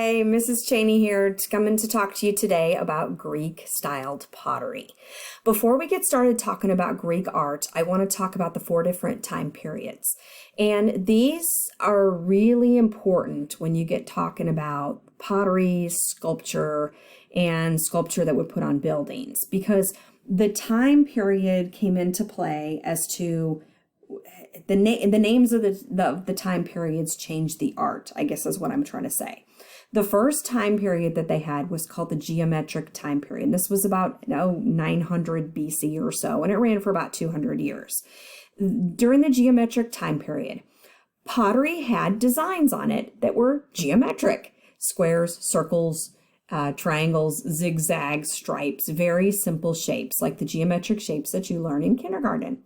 Hi, Mrs. Cheney here, coming to talk to you today about Greek-styled pottery. Before we get started talking about Greek art, I want to talk about the 4 different time periods. And these are really important when you get talking about pottery, sculpture, and sculpture that would put on buildings, because the time period came into play as to the names of the time periods changed the art, I guess is what I'm trying to say. The first time period that they had was called the geometric time period. This was about 900 BC or so, and it ran for about 200 years. During the geometric time period, pottery had designs on it that were geometric: squares, circles, triangles, zigzags, stripes, very simple shapes like the geometric shapes that you learn in kindergarten.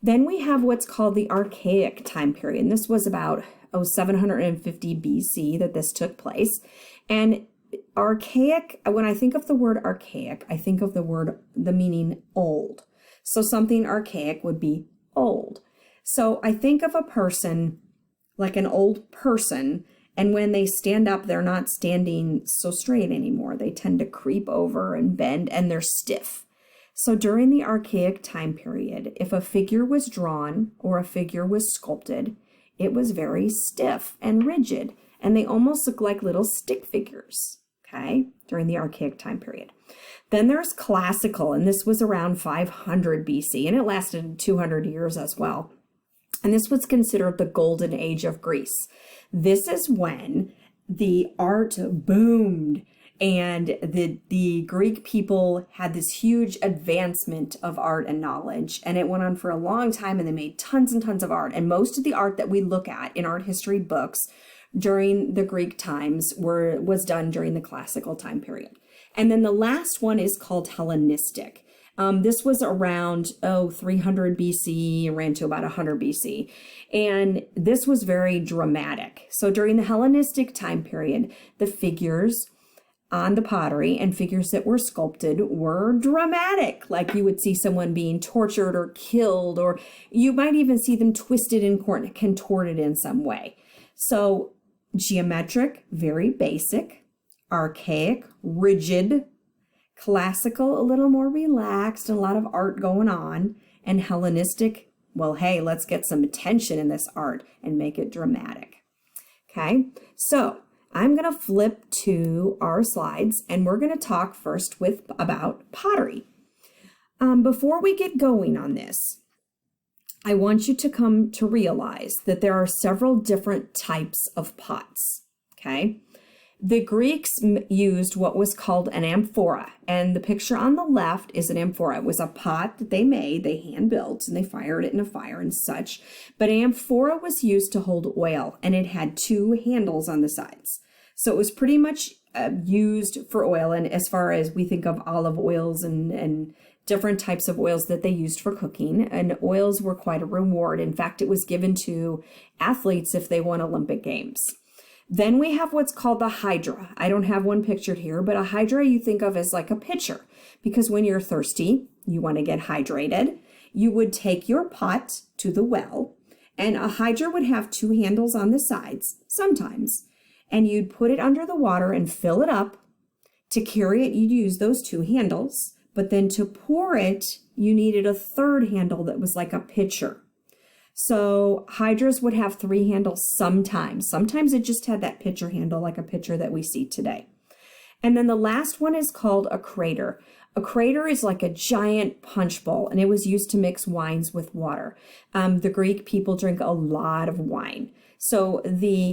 Then we have what's called the archaic time period. And this was about 750 BC that this took place. And archaic, when I think of the word archaic, I think of the meaning old. So something archaic would be old. So I think of a person like an old person, and when they stand up, they're not standing so straight anymore. They tend to creep over and bend, and they're stiff. So during the archaic time period, if a figure was drawn or a figure was sculpted, it was very stiff and rigid, and they almost look like little stick figures, okay, during the archaic time period. Then there's classical, and this was around 500 BC, and it lasted 200 years as well. And this was considered the golden age of Greece. This is when the art boomed, and the Greek people had this huge advancement of art and knowledge, and it went on for a long time, and they made tons and tons of art. And most of the art that we look at in art history books during the Greek times was done during the classical time period. And then the last one is called Hellenistic. This was around 300 BC, ran to about 100 BC, and this was very dramatic. So during the Hellenistic time period, the figures on the pottery and figures that were sculpted were dramatic. Like you would see someone being tortured or killed, or you might even see them twisted and contorted in some way. So geometric, very basic; archaic, rigid; classical, a little more relaxed, and a lot of art going on; and Hellenistic, well, hey, let's get some attention in this art and make it dramatic. Okay, so I'm going to flip to our slides, and we're going to talk first about pottery. Before we get going on this, I want you to come to realize that there are several different types of pots, okay? The Greeks used what was called an amphora, and the picture on the left is an amphora. It was a pot that they made, they hand-built, and they fired it in a fire and such. But an amphora was used to hold oil, and it had 2 handles on the sides. So it was pretty much used for oil, and as far as we think of olive oils and different types of oils that they used for cooking, and oils were quite a reward. In fact, it was given to athletes if they won Olympic Games. Then we have what's called the hydra. I don't have one pictured here, but a hydra you think of as like a pitcher, because when you're thirsty, you want to get hydrated. You would take your pot to the well, and a hydra would have 2 handles on the sides, sometimes, and you'd put it under the water and fill it up. To carry it, you'd use those 2 handles, but then to pour it, you needed a 3rd handle that was like a pitcher. So hydras would have 3 handles sometimes. Sometimes it just had that pitcher handle, like a pitcher that we see today. And then the last one is called a crater. A crater is like a giant punch bowl, and it was used to mix wines with water. The Greek people drink a lot of wine. So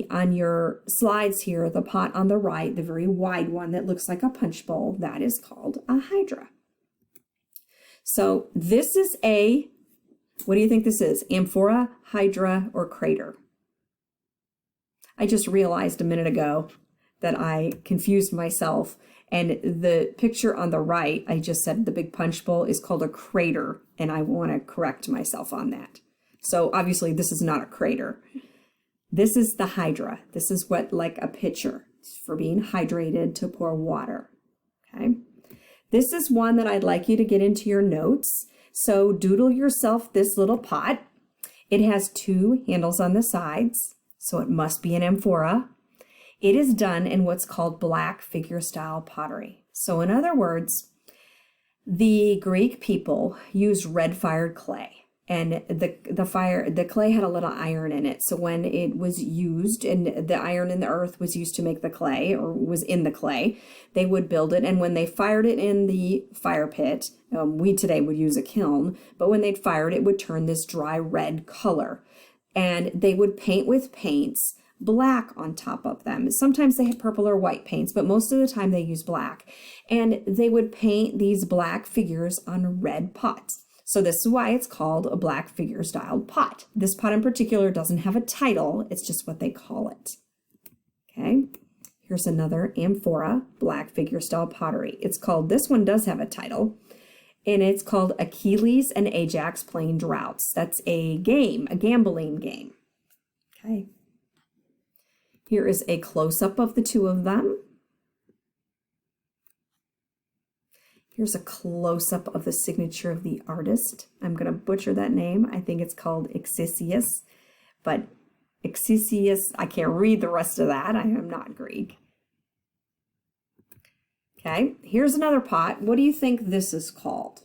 on your slides here, the pot on the right, the very wide one that looks like a punch bowl, that is called a hydra. So this is what do you think this is? Amphora, hydra, or crater? I just realized a minute ago that I confused myself, and the picture on the right, I just said the big punch bowl is called a crater, and I want to correct myself on that. So obviously this is not a crater. This is the hydra. This is what, like a pitcher for being hydrated to pour water, okay? This is one that I'd like you to get into your notes. So doodle yourself this little pot. It has 2 handles on the sides, so it must be an amphora. It is done in what's called black figure style pottery. So in other words, the Greek people used red fired clay, and the clay had a little iron in it. So when it was used and the iron in the earth was used to make the clay, or was in the clay, they would build it. And when they fired it in the fire pit, we today would use a kiln, but when they'd fired it would turn this dry red color. And they would paint with paints black on top of them. Sometimes they had purple or white paints, but most of the time they used black. And they would paint these black figures on red pots. So this is why it's called a black figure styled pot. This pot in particular doesn't have a title, it's just what they call it. Okay, here's another amphora, black figure style pottery. It's called, this one does have a title, and it's called Achilles and Ajax Playing Draughts. That's a game, a gambling game. Okay. Here is a close-up of the two of them. Here's a close-up of the signature of the artist. I'm going to butcher that name. I think it's called Ixisius, but Ixisius, I can't read the rest of that. I am not Greek. Okay, here's another pot. What do you think this is called?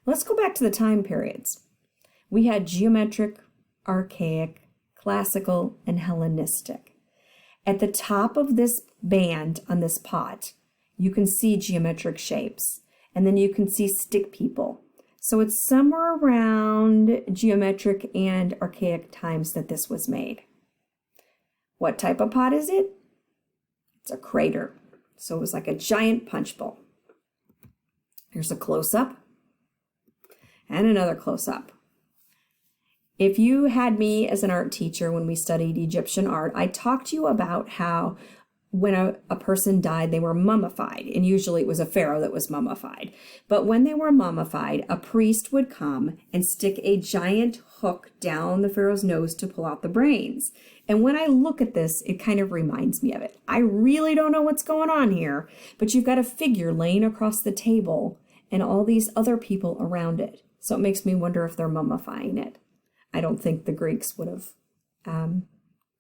Let's go back to the time periods. We had geometric, archaic, classical, and Hellenistic. At the top of this band on this pot, you can see geometric shapes, and then you can see stick people. So it's somewhere around geometric and archaic times that this was made. What type of pot is it? It's a crater. So it was like a giant punch bowl. Here's a close-up and another close-up. If you had me as an art teacher when we studied Egyptian art, I talked to you about how when a person died, they were mummified, and usually it was a pharaoh that was mummified. But when they were mummified, a priest would come and stick a giant hook down the pharaoh's nose to pull out the brains. And when I look at this, it kind of reminds me of it. I really don't know what's going on here, but you've got a figure laying across the table and all these other people around it. So it makes me wonder if they're mummifying it. I don't think the Greeks would have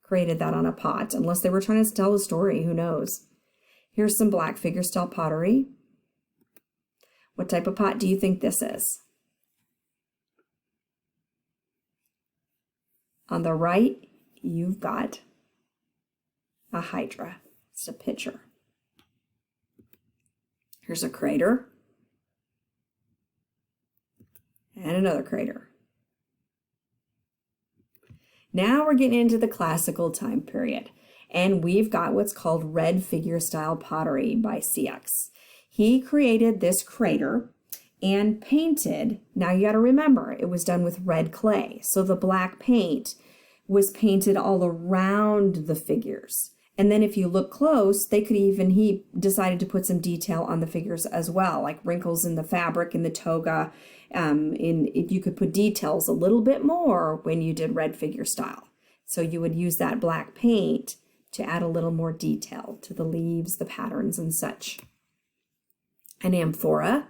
created that on a pot unless they were trying to tell a story. Who knows? Here's some black figure style pottery. What type of pot do you think this is? On the right, you've got a hydra. It's a pitcher. Here's a crater. And another crater. Now we're getting into the classical time period, and we've got what's called red figure style pottery by Ceyx. He created this crater and painted, now you got to remember, it was done with red clay, so the black paint was painted all around the figures. And then if you look close, he decided to put some detail on the figures as well, like wrinkles in the fabric, in the toga. You could put details a little bit more when you did red figure style. So you would use that black paint to add a little more detail to the leaves, the patterns, and such. An amphora.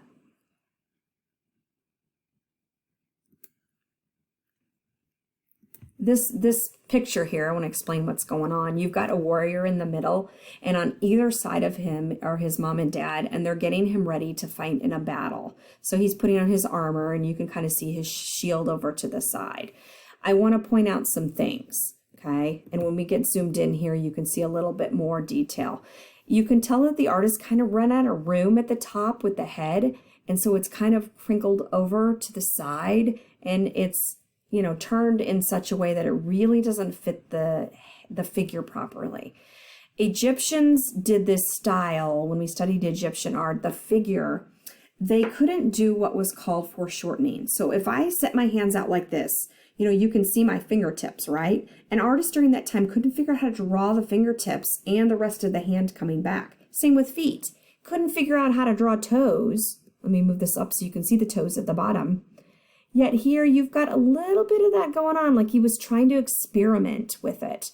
This picture here, I want to explain what's going on. You've got a warrior in the middle, and on either side of him are his mom and dad, and they're getting him ready to fight in a battle. So he's putting on his armor, and you can kind of see his shield over to the side. I want to point out some things, okay? And when we get zoomed in here, you can see a little bit more detail. You can tell that the artist kind of ran out of room at the top with the head, and so it's kind of crinkled over to the side, and it's turned in such a way that it really doesn't fit the figure properly. Egyptians did this style when we studied Egyptian art. The figure, they couldn't do what was called foreshortening. So if I set my hands out like this, you can see my fingertips, right? An artist during that time couldn't figure out how to draw the fingertips and the rest of the hand coming back. Same with feet. Couldn't figure out how to draw toes. Let me move this up so you can see the toes at the bottom. Yet here you've got a little bit of that going on, like he was trying to experiment with it.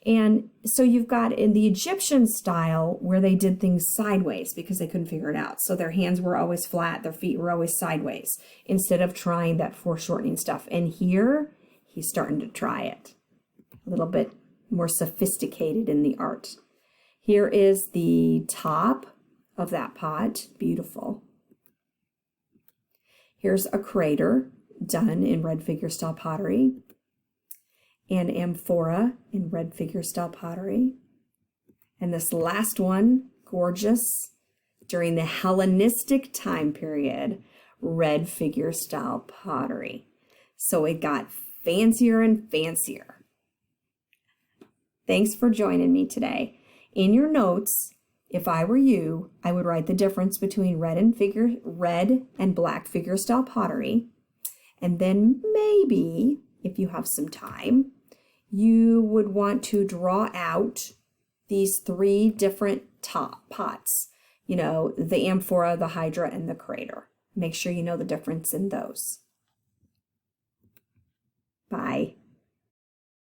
And so you've got in the Egyptian style where they did things sideways because they couldn't figure it out. So their hands were always flat, their feet were always sideways, instead of trying that foreshortening stuff. And here he's starting to try it. A little bit more sophisticated in the art. Here is the top of that pot, beautiful. Here's a crater done in red figure style pottery, and amphora in red figure style pottery. And this last one, gorgeous, during the Hellenistic time period, red figure style pottery. So it got fancier and fancier. Thanks for joining me today. In your notes, if I were you, I would write the difference between red and black figure style pottery. And then maybe, if you have some time, you would want to draw out these 3 different top pots. You know, the amphora, the hydra, and the crater. Make sure you know the difference in those. Bye.